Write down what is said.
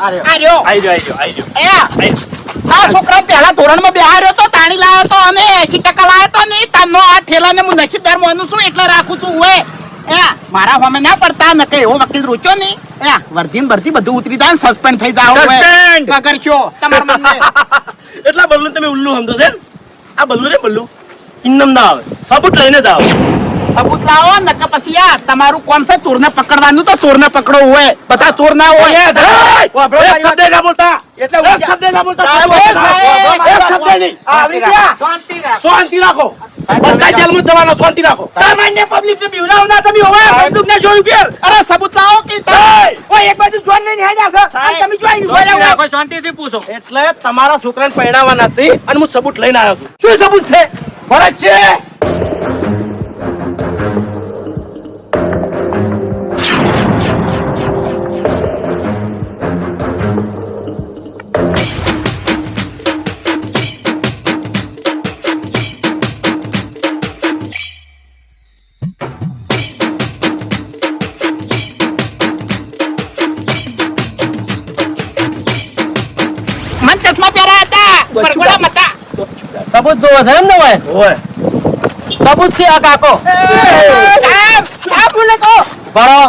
આ છોકરા પહેલા ધોરણમાં બેહાર્યો તો તાણી લાવ્યો તો અને 80% લાવ્યો તો ને તાનો આ ઠેલાને હું નસીબદાર માનું છું એટલે રાખું છું ઓએ મારા સામે ના પડતા ન કે એવો વકીલ રૂચો નહીં વર્ધીન ભરતી બધું ઉતરી જાય સસ્પેન્ડ થઈ જાવ કરશો તમાર મને એટલા બલ્લુ તમે ઉલ્લુ સમજો છે આ બલ્લુ રે બલ્લુ ઇન્નમ ના આવે સબૂત લઈને જ આવે સબૂત લાવો ન કે પછી તમારું કોમ છે ચોરને પકડવાનું તો ચોરને પકડો હોય બધા ચોર ના હોય એક શબ્દ ના બોલતા એટલે એક શબ્દ ના બોલતા એક શબ્દ નહીં આવરી ગયા શાંતિ રાખો બધા જેલમાં જવાનો શાંતિ રાખો સામાન્ય પબ્લિક ને બીવરાવ ના તમે હવે બંદૂક ને જોયું ફેર અરે સબૂત લાવો કે ઓય એક બાજુ જોન લઈને હેડ્યા છે અને તમે જોઈ બોલાવો કોઈ શાંતિથી પૂછો એટલે તમારા છોકરાને પરણાવવાના છે અને હું સબૂત લઈને આવ્યો છું શું સબૂત છે ફરજ છે સબૂત જોવો છે એમ ને ભાઈ ઓય સબૂત છે આ કાકો બોલે તો બરો